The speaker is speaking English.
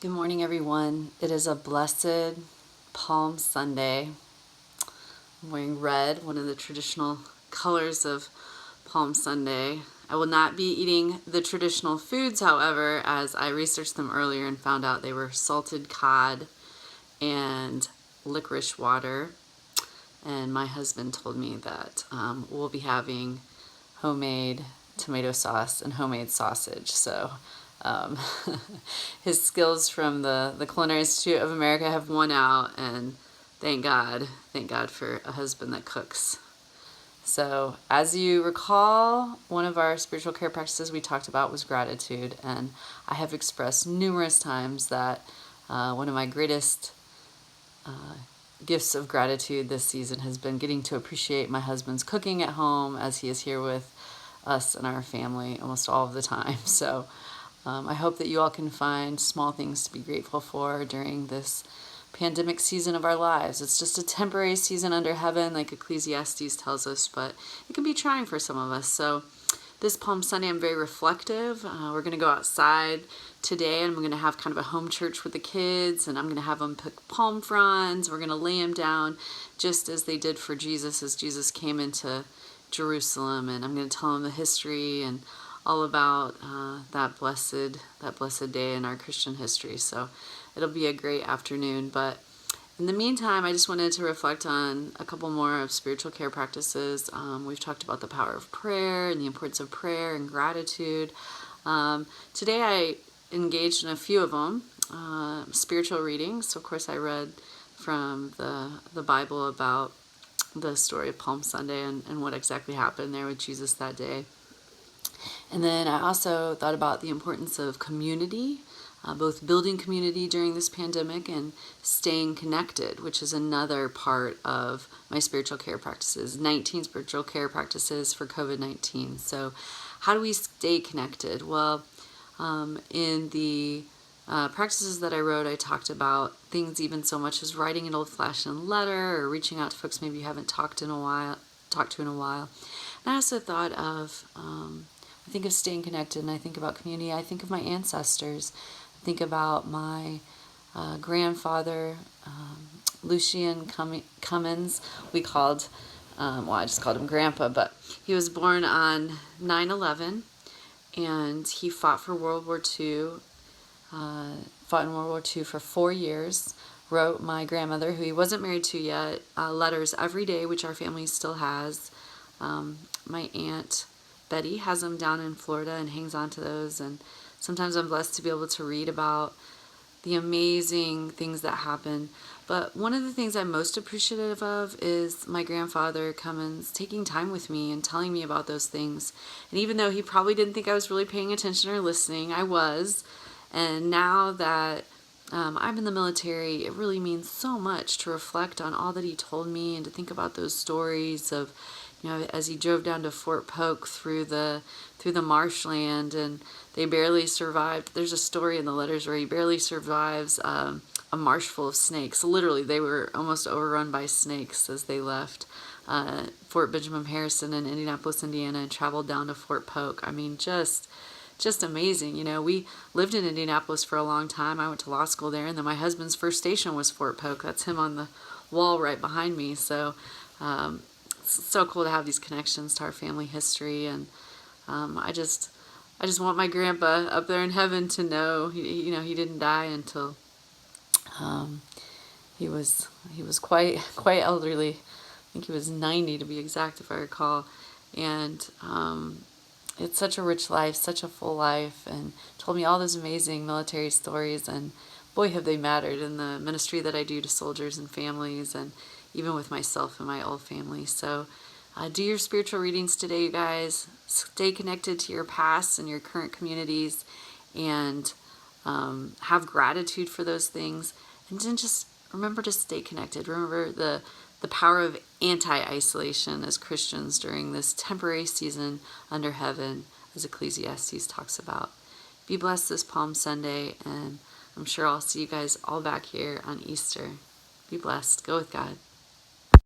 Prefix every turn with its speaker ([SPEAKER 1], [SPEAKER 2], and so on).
[SPEAKER 1] Good morning, everyone. It is a blessed Palm Sunday. I'm wearing red, one of the traditional colors of Palm Sunday. I will not be eating the traditional foods, however, as I researched them earlier and found out they were salted cod and licorice water. And my husband told me that we'll be having homemade tomato sauce and homemade sausage. So his skills from the Culinary Institute of America have won out, and thank God for a husband that cooks. So as you recall, one of our spiritual care practices we talked about was gratitude, and I have expressed numerous times that one of my greatest gifts of gratitude this season has been getting to appreciate my husband's cooking at home, as he is here with us and our family almost all of the time. So I hope that you all can find small things to be grateful for during this pandemic season of our lives. It's just a temporary season under heaven, like Ecclesiastes tells us, but it can be trying for some of us. So this Palm Sunday, I'm very reflective. We're going to go outside today, and I'm going to have kind of a home church with the kids, and I'm going to have them pick palm fronds. We're going to lay them down just as they did for Jesus as Jesus came into Jerusalem, and I'm going to tell them the history and all about that blessed day in our Christian history. So it'll be a great afternoon. But in the meantime, I just wanted to reflect on a couple more of spiritual care practices. We've talked about the power of prayer and the importance of prayer and gratitude. Today I engaged in a few of them. Spiritual readings. So of course I read from the Bible about the story of Palm Sunday and what exactly happened there with Jesus that day. And then I also thought about the importance of community, both building community during this pandemic and staying connected, which is another part of my spiritual care practices, 19 spiritual care practices for COVID-19. So how do we stay connected? Well, in the practices that I wrote, I talked about things even so much as writing an old-fashioned letter or reaching out to folks maybe you haven't talked to in a while. And I also thought of I think of staying connected, and I think about community. I think of my ancestors. I think about my grandfather, Lucian Cummins. I just called him Grandpa, but he was born on 9/11, and he fought for World War II, fought in World War II for 4 years, wrote my grandmother, who he wasn't married to yet, letters every day, which our family still has. My aunt Betty has them down in Florida and hangs on to those, and sometimes I'm blessed to be able to read about the amazing things that happen. But one of the things I'm most appreciative of is my grandfather Cummins taking time with me and telling me about those things. And even though he probably didn't think I was really paying attention or listening, I was. And now that I'm in the military, it really means so much to reflect on all that he told me and to think about those stories of, as he drove down to Fort Polk through the marshland, and they barely survived. There's a story in the letters where he barely survives a marsh full of snakes. Literally, they were almost overrun by snakes as they left Fort Benjamin Harrison in Indianapolis, Indiana, and traveled down to Fort Polk. I mean, just amazing. We lived in Indianapolis for a long time. I went to law school there, and then my husband's first station was Fort Polk. That's him on the wall right behind me. So it's so cool to have these connections to our family history, and I just want my grandpa up there in heaven to know he didn't die until he was quite elderly. I think he was 90 to be exact, if I recall. And it's such a rich life, such a full life, and told me all those amazing military stories, and boy, have they mattered in the ministry that I do to soldiers and families, and even with myself and my old family. So do your spiritual readings today, you guys. Stay connected to your past and your current communities, and have gratitude for those things. And then just remember to stay connected. Remember the power of anti-isolation as Christians during this temporary season under heaven, as Ecclesiastes talks about. Be blessed this Palm Sunday, and I'm sure I'll see you guys all back here on Easter. Be blessed. Go with God.